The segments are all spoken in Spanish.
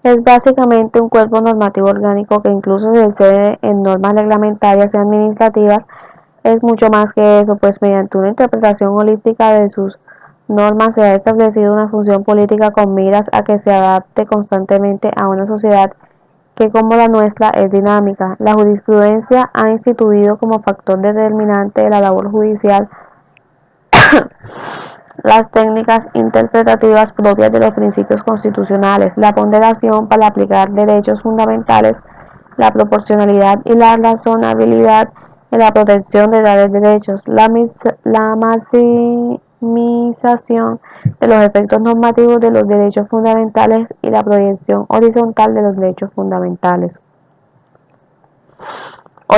Es básicamente un cuerpo normativo orgánico que incluso se excede en normas reglamentarias y administrativas. Es mucho más que eso, pues mediante una interpretación holística de sus normas se ha establecido una función política con miras a que se adapte constantemente a una sociedad que, como la nuestra, es dinámica. La jurisprudencia ha instituido como factor determinante de la labor judicial las técnicas interpretativas propias de los principios constitucionales, la ponderación para aplicar derechos fundamentales, la proporcionalidad y la razonabilidad en la protección de tales derechos, la maximización de los efectos normativos de los derechos fundamentales y la proyección horizontal de los derechos fundamentales, o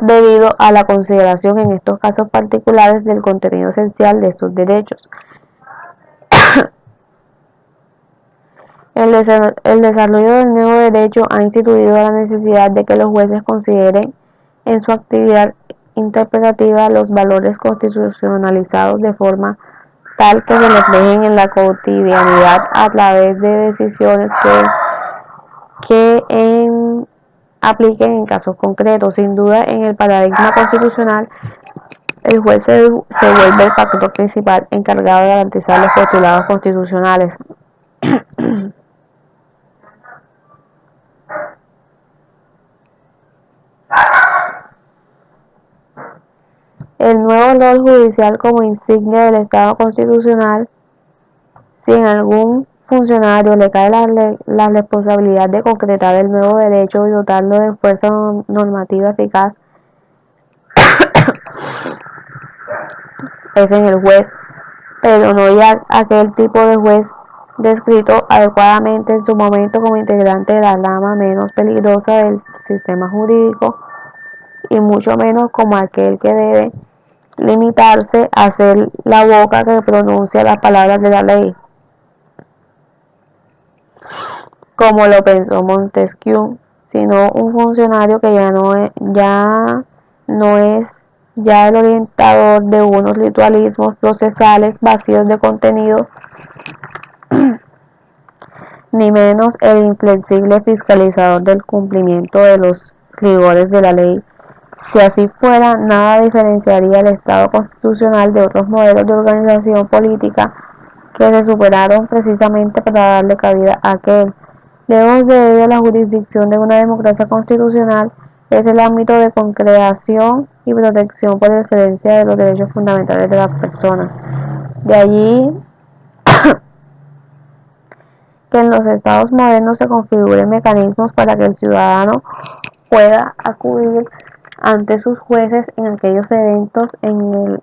debido a la consideración en estos casos particulares del contenido esencial de estos derechos. El desarrollo del nuevo derecho ha instituido la necesidad de que los jueces consideren en su actividad interpretativa los valores constitucionalizados de forma tal que se reflejen en la cotidianidad a través de decisiones que apliquen en casos concretos. Sin duda, en el paradigma constitucional, el juez se vuelve el factor principal encargado de garantizar los postulados constitucionales. El nuevo rol judicial como insignia del Estado constitucional. Si a algún funcionario le cae la responsabilidad de concretar el nuevo derecho y dotarlo de fuerza normativa eficaz, es en el juez, pero no ya aquel tipo de juez descrito adecuadamente en su momento como integrante de la rama menos peligrosa del sistema jurídico, y mucho menos como aquel que debe limitarse a ser la boca que pronuncia las palabras de la ley, como lo pensó Montesquieu, sino un funcionario que ya no es ya el orientador de unos ritualismos procesales vacíos de contenido, ni menos el inflexible fiscalizador del cumplimiento de los rigores de la ley. Si así fuera, nada diferenciaría el Estado constitucional de otros modelos de organización política que se superaron precisamente para darle cabida a aquel. Lejos de ello, la jurisdicción de una democracia constitucional es el ámbito de concreación y protección por excelencia de los derechos fundamentales de las personas. De allí que en los estados modernos se configuren mecanismos para que el ciudadano pueda acudir ante sus jueces en aquellos eventos en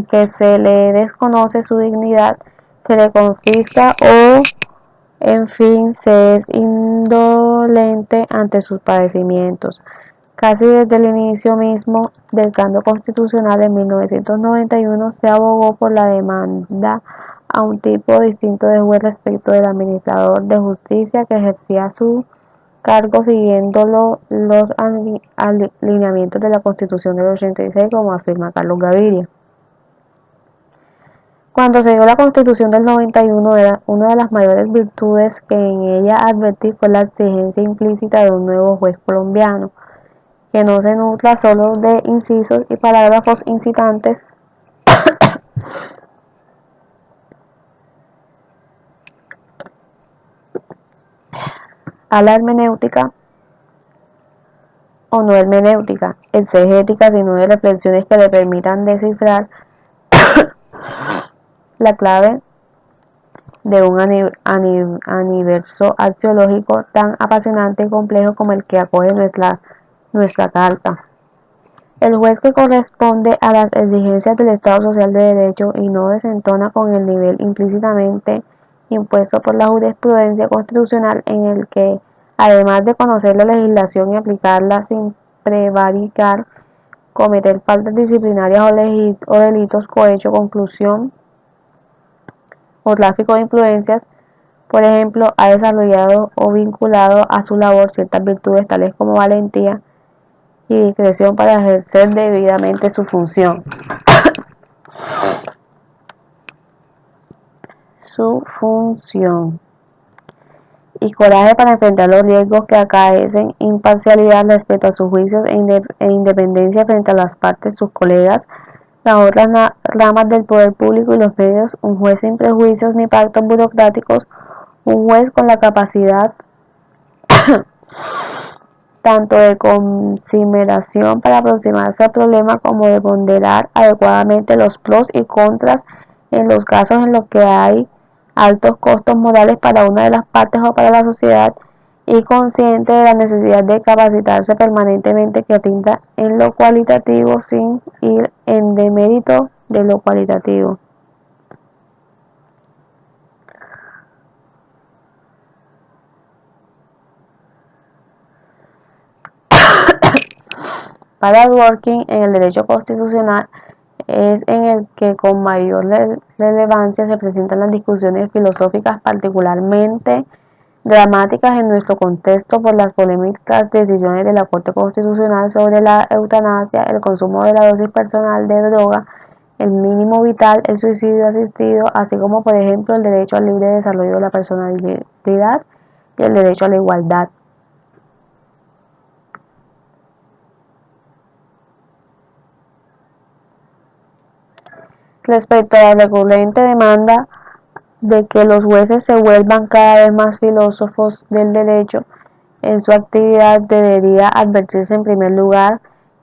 que se le desconoce su dignidad, se le confisca o, en fin, se es indolente ante sus padecimientos. Casi desde el inicio mismo del cambio constitucional en 1991 se abogó por la demanda a un tipo distinto de juez respecto del administrador de justicia que ejercía su cargo siguiendo los alineamientos de la Constitución del 86, como afirma Carlos Gaviria. Cuando se dio la Constitución del 91, una de las mayores virtudes que en ella advertí fue la exigencia implícita de un nuevo juez colombiano, que no se nutra solo de incisos y parágrafos incitantes a la hermenéutica o no hermenéutica, exegética, sino de reflexiones que le permitan descifrar la clave de un universo axiológico tan apasionante y complejo como el que acoge nuestra carta. El juez que corresponde a las exigencias del Estado Social de Derecho y no desentona con el nivel implícitamente impuesto por la jurisprudencia constitucional, en el que, además de conocer la legislación y aplicarla sin prevaricar, cometer faltas disciplinarias o delitos cohecho, conclusión o tráfico de influencias, por ejemplo, ha desarrollado o vinculado a su labor ciertas virtudes tales como valentía y discreción para ejercer debidamente su función. y coraje para enfrentar los riesgos que acaecen, imparcialidad respecto a sus juicios e independencia frente a las partes, sus colegas, las otras ramas del poder público y los medios, un juez sin prejuicios ni pactos burocráticos, un juez con la capacidad tanto de consideración para aproximarse al problema como de ponderar adecuadamente los pros y contras en los casos en los que hay altos costos morales para una de las partes o para la sociedad, y consciente de la necesidad de capacitarse permanentemente, que rinda en lo cualitativo sin ir en demérito de lo cualitativo. Para Dworkin, en el derecho constitucional es en el que con mayor relevancia se presentan las discusiones filosóficas particularmente dramáticas en nuestro contexto por las polémicas decisiones de la Corte Constitucional sobre la eutanasia, el consumo de la dosis personal de droga, el mínimo vital, el suicidio asistido, así como por ejemplo el derecho al libre desarrollo de la personalidad y el derecho a la igualdad. Respecto a la recurrente demanda de que los jueces se vuelvan cada vez más filósofos del derecho en su actividad, debería advertirse en primer lugar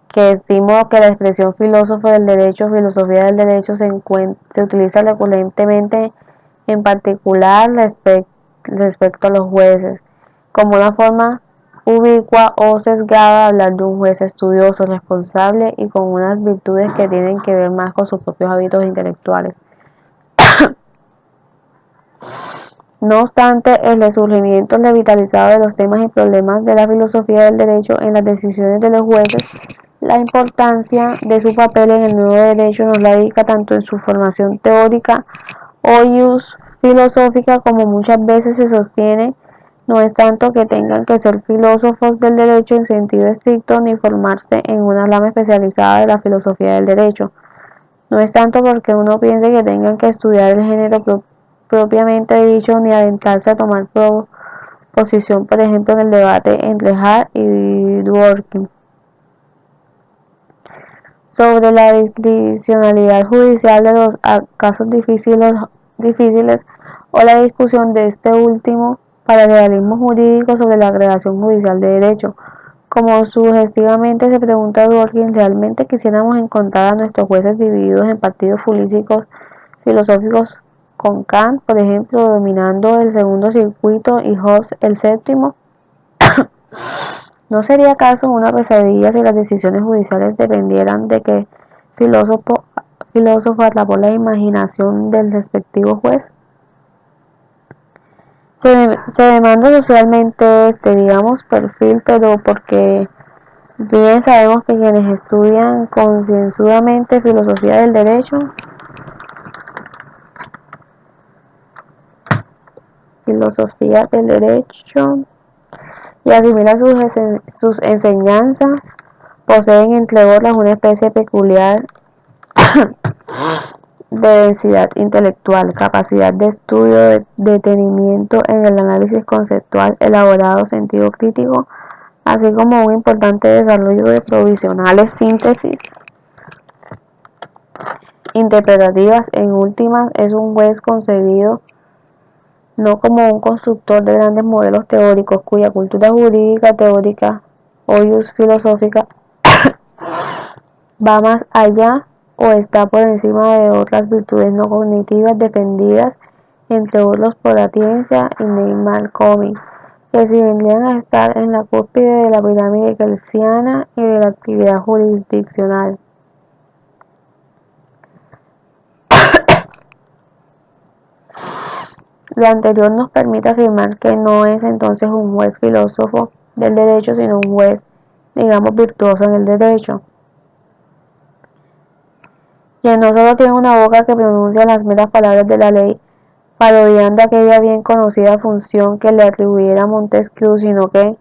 que estimo que la expresión filósofo del derecho, filosofía del derecho, se utiliza recurrentemente, en particular respecto a los jueces, como una forma ubicua o sesgada de hablar de un juez estudioso, responsable y con unas virtudes que tienen que ver más con sus propios hábitos intelectuales. No obstante, el resurgimiento revitalizado de los temas y problemas de la filosofía del derecho en las decisiones de los jueces, la importancia de su papel en el nuevo derecho nos radica tanto en su formación teórica o ius filosófica, como muchas veces se sostiene, no es tanto que tengan que ser filósofos del derecho en sentido estricto ni formarse en una rama especializada de la filosofía del derecho. No es tanto porque uno piense que tengan que estudiar el género propiamente dicho ni adentrarse a tomar posición, por ejemplo, en el debate entre Hart y Dworkin sobre la discrecionalidad judicial de los casos difíciles o la discusión de este último para el realismo jurídico sobre la creación judicial de derecho. Como sugestivamente se pregunta Dworkin, ¿realmente quisiéramos encontrar a nuestros jueces divididos en partidos filosóficos, con Kant, por ejemplo, dominando el segundo circuito y Hobbes el séptimo? ¿No sería acaso una pesadilla si las decisiones judiciales dependieran de qué filósofo atrapó la imaginación del respectivo juez? Se demanda socialmente digamos, perfil, pero porque bien sabemos que quienes estudian concienzudamente filosofía del derecho y asimilan sus enseñanzas, poseen entre otras una especie peculiar de densidad intelectual, capacidad de estudio, detenimiento en el análisis conceptual elaborado, sentido crítico, así como un importante desarrollo de provisionales síntesis interpretativas. En últimas, es un juez concebido no como un constructor de grandes modelos teóricos cuya cultura jurídica teórica o ius filosófica va más allá o está por encima de otras virtudes no cognitivas defendidas entre otros por la ciencia y Neymar Comic, que si vendrían a estar en la cúspide de la pirámide kelsiana y de la actividad jurisdiccional. Lo anterior nos permite afirmar que no es entonces un juez filósofo del derecho, sino un juez, digamos, virtuoso en el derecho, quien no solo tiene una boca que pronuncia las meras palabras de la ley, parodiando aquella bien conocida función que le atribuyera Montesquieu, sino que